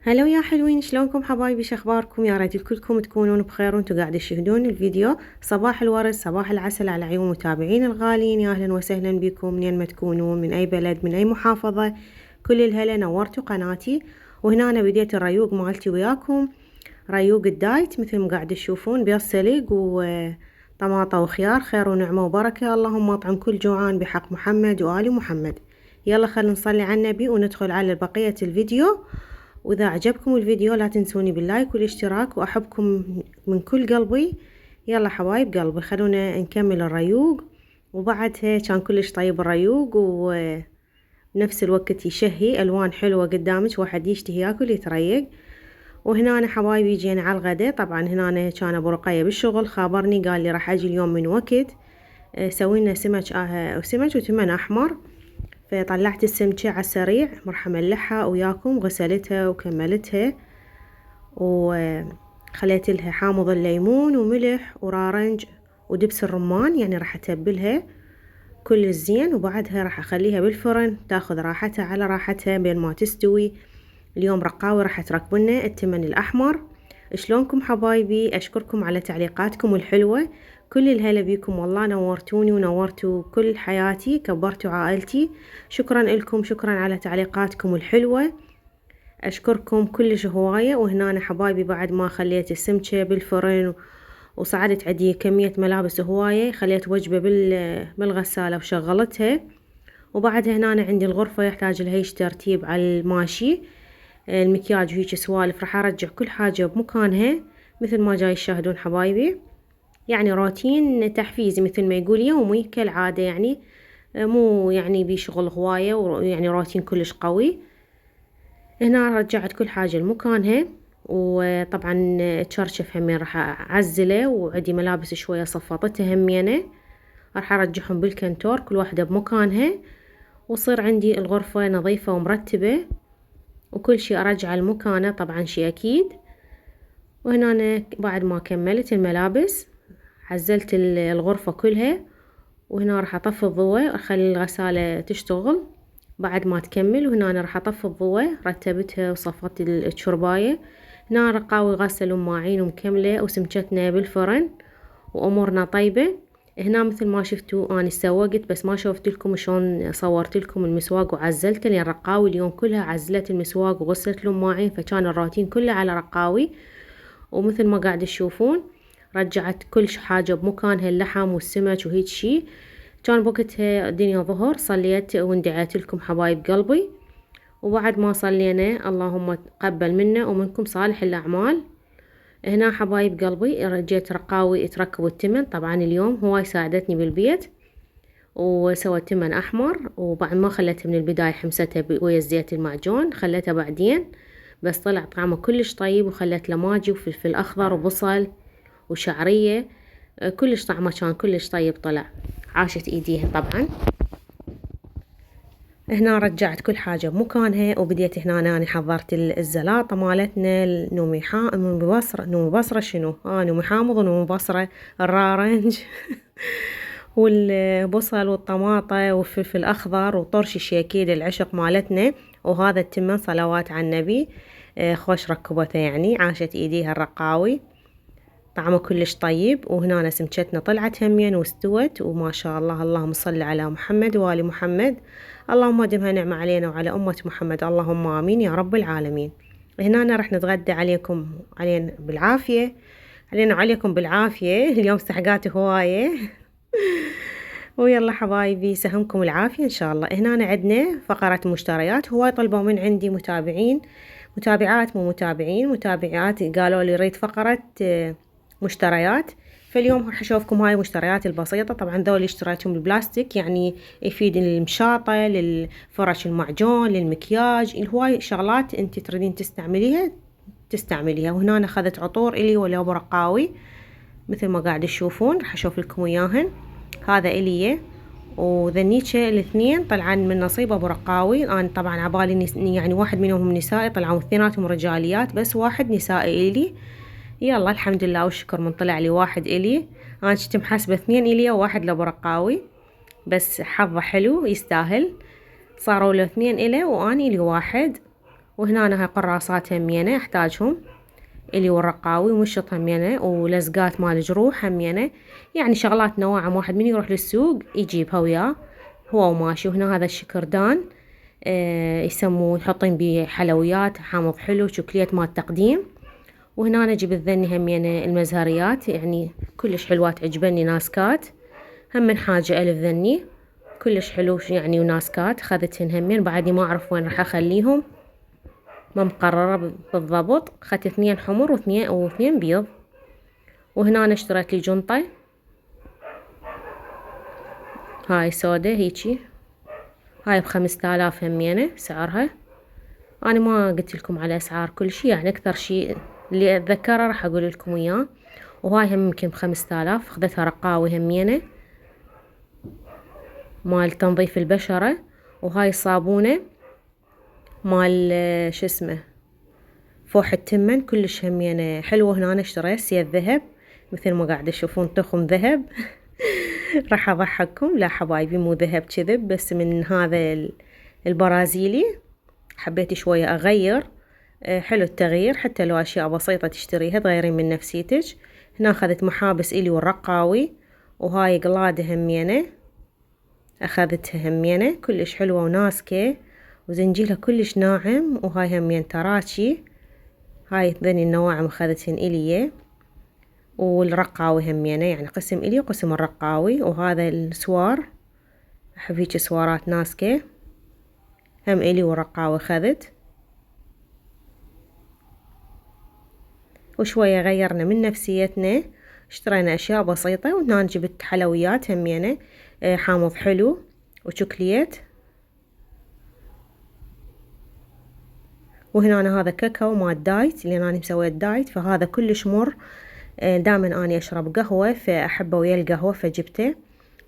هلا يا حلوين، شلونكم حبايبي؟ شخباركم؟ يا ريت كلكم تكونون بخير وانتم قاعد تشاهدون الفيديو. صباح الورد، صباح العسل على عيون متابعين الغاليين. يا اهلا وسهلا بكم منين ما تكونون، من اي بلد، من اي محافظة. كل الهلا، نورتوا قناتي. وهنا انا بديت الريوق مالتي وياكم. ريوق الدايت مثل ما قاعد تشوفون، بيض سلق وطماطة وخيار، خير ونعمة وبركة. اللهم اطعم كل جوعان بحق محمد وآل محمد. يلا خلينا نصلي على النبي وندخل على بقية الفيديو. وإذا عجبكم الفيديو لا تنسوني باللايك والاشتراك، وأحبكم من كل قلبي. يلا حبايب قلبي، خلونا نكمل الريوق. وبعدها كان كلش طيب الريوق، ونفس الوقت يشهي، ألوان حلوة قدامك، واحد يشتهي ياكل يتريق. وهنا أنا حبايبي جينا على الغداء. طبعا هنا أنا كان أبو رقية بالشغل، خابرني قال لي راح أجي اليوم من وقت. سوينا سمك وتمن أحمر. فطلعت السمكة على السريع، راح املحها وياكم، غسلتها وكملتها، وخليت لها حامض الليمون وملح ورارنج ودبس الرمان، يعني راح اتبلها كل الزين. وبعدها راح اخليها بالفرن تاخذ راحتها على راحتها بين ما تستوي. اليوم رقاوي راح تركبنا التمن الاحمر. شلونكم حبايبي؟ اشكركم على تعليقاتكم الحلوة. كل الهلا بيكم، والله نورتوني ونورتوا كل حياتي، كبرتوا عائلتي. شكرا لكم، شكرا على تعليقاتكم الحلوة، اشكركم كلش هواية. وهنا أنا حبايبي بعد ما خليت السمكة بالفرن وصعدت عندي كمية ملابس هواية، خليت وجبة بالغسالة وشغلتها. وبعدها هنا أنا عندي الغرفة يحتاج لها ترتيب على الماشي، المكياج وهيك سوالف. راح ارجع كل حاجة بمكانها مثل ما جاي تشاهدون حبايبي. يعني روتين تحفيزي مثل ما يقول، يومي كالعادة يعني، مو يعني بشغل هواية، ويعني روتين كلش قوي. هنا رجعت كل حاجة لمكانها. وطبعا تشرشف همين راح اعزله، وعندي ملابس شوية صفطتها همينة، راح ارجعهم بالكنتور كل واحدة بمكانها، وصير عندي الغرفة نظيفة ومرتبة، وكل شي ارجعه لمكانه طبعا شي اكيد. وهنا أنا بعد ما كملت الملابس عزلت الغرفة كلها. وهنا راح اطفي الضوء، اخلي الغسالة تشتغل بعد ما تكمل. وهنا أنا راح اطفي الضوء، رتبتها وصفت الشرباية. هنا رقاوي غسل وماعين ومكملة، وسمكتنا بالفرن وامورنا طيبة. هنا مثل ما شفتوا اني سوقت، بس ما شوفت لكم شلون صورت لكم المسواق وعزلته، لان رقاوي اليوم كلها عزلت المسواق وغسلت له ماعين، فكان الروتين كله على رقاوي. ومثل ما قاعد تشوفون رجعت كل حاجة بمكانها، اللحم والسمك وهيك شي. كان بوقتها الدنيا ظهر، صليت واندعيت لكم حبايب قلبي. وبعد ما صلينا اللهم تقبل منا ومنكم صالح الأعمال. هنا حبايب قلبي رجيت رقاوي تركبوا التمن. طبعا اليوم هواي ساعدتني بالبيت وسوت تمن أحمر، وبعد ما خليتها من البداية حمستها ويا زيت المعجون، خليتها بعدين بس طلع طعمه كلش طيب. وخليت له ماجي وفلفل أخضر وبصل وشعرية، كلش طعمه كان كلش طيب طلع. عاشت ايديها طبعا. هنا رجعت كل حاجة بمكانها، وبديت هنا أنا حضرت الزلاطة مالتنا، نومي بصرة شنو نومي حامض ونومي بصرة، الرارنج والبصل والطماطة والفلفل الأخضر وطرش الشيكيد العشق مالتنا. وهذا التمن صلوات على النبي، خوش ركبته يعني. عاشت ايديها الرقاوي، طعمه كلش طيب. وهنا سمكتنا طلعت همين واستوت، وما شاء الله، اللهم صل على محمد وآل محمد. اللهم ادمها نعمة علينا وعلى أمة محمد، اللهم آمين يا رب العالمين. هنا راح نتغدى علينا بالعافية، علينا وعليكم بالعافية. اليوم استحقات هواية ويلا حبايبي سهمكم العافية إن شاء الله. هنا عندنا فقرة مشتريات. هواي طلبوا من عندي متابعات مو متابعات قالوا لي ريد فقرة مشتريات. فاليوم راح اشوفكم هاي المشتريات البسيطة. طبعا ذول اشتريتهم بالبلاستيك، يعني يفيد المشاطة، للفرش المعجون، للمكياج، الهواي شغلات انت تريدين تستعمليها. وهنا أنا اخذت عطور الي ولا برقاوي مثل ما قاعد تشوفون، راح اشوف لكم اياهن. هذا الي وذنيتشة الاثنين طلعان من نصيب ابو رقاوي. انا طبعا عبالي يعني واحد منهم نسائي، طلعوا اثنيناتهم رجاليات، بس واحد نسائي الي. يلا الحمد لله والشكر من طلع لي واحد الي. انا كنت محاسبة اثنين الي وواحد لابو رقاوي، بس حظه حلو يستاهل، صاروا له اثنين الي واني لي واحد. وهنا هاي قراصات همينة احتاجهم الي والرقاوي ومشط همينة ولزقات مال جروح همينة، يعني شغلات نواعم واحد من يروح للسوق يجيبها وياه هو وماشي. وهنا هذا الشكردان يسموه يحطين بيه حلويات حامض حلو شوكليت مال تقديم. وهنا نجيب الذني همينة المزهريات يعني كلش حلوات عجبني ناسكات هم من حاجة ألف ذني كلش حلو يعني وناسكات خذتهن همين بعدني ما أعرف وين راح أخليهم ما مقررة بالضبط. أخذت 2 حمر واثنين بيض. وهنا أنا اشتريت لي جنطة هاي سودة هيجي هاي ب5000 همينة سعرها. أنا ما قلت لكم على أسعار كل شي يعني أكثر شي اللي أتذكره راح أقول لكم إياه. وهاي هم يمكن ب5000 أخذتها رقاوي همينة مال تنظيف البشرة. وهاي صابونة مال شو اسمه فوح التمن كلش همينة حلوة. هنا أنا اشتريت سيت ذهب مثل ما قاعد تشوفون تخم ذهب راح أضحككم لا حبايبي مو ذهب كذب بس من هذا البرازيلي حبيت شوية أغير حلو التغيير حتى لو أشياء بسيطة تشتريها تغيرين من نفسيتك. هنا أخذت محابس إلي والرقاوي وهاي قلادة همينة أخذتها همينة كلش حلوة وناسكة وزنجيلها كلش ناعم. وهاي همين تراشي هاي ذني النواعم أخذتهن إلي والرقاوي همينة يعني قسم إلي وقسم الرقاوي. وهذا السوار أحب هيك سوارات ناسكة هم إلي ورقاوي أخذت. وشوية غيرنا من نفسيتنا اشترينا أشياء بسيطة. وهنا جبت حلويات همينة حامض حلو وشوكليت. وهنا أنا هذا كاكاو مال دايت لأن أنا مسويت دايت فهذا كلش مر دائما أنا أشرب قهوة فأحبه ويا القهوة فجبته.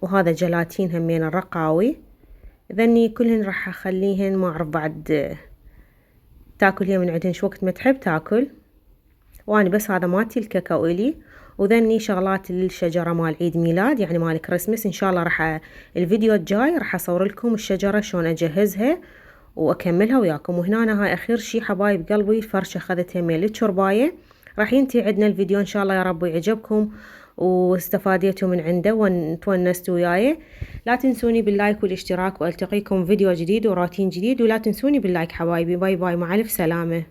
وهذا جلاتين همين الرقاوي ذني كلهن راح أخليهن ما أعرف بعد تاكل هي من عندهن شو وقت ما تحب تاكل. وأنا بس هذا مالتي الكاكاو إلي. وذني شغلات للشجرة مال عيد ميلاد يعني مال كريسمس إن شاء الله راح الفيديو الجاي راح أصور لكم الشجرة شلون أجهزها وأكملها وياكم. وهنا أنا هاي آخر شي حبايب قلبي فرشة أخذتها ميل الشرباية. راح ينتهي عندنا الفيديو إن شاء الله يا رب يعجبكم واستفاديتوا من عنده وتونستوا وياي. لا تنسوني باللايك والاشتراك والتقيكم فيديو جديد وروتين جديد ولا تنسوني باللايك حبايبي. باي باي مع ألف سلامة.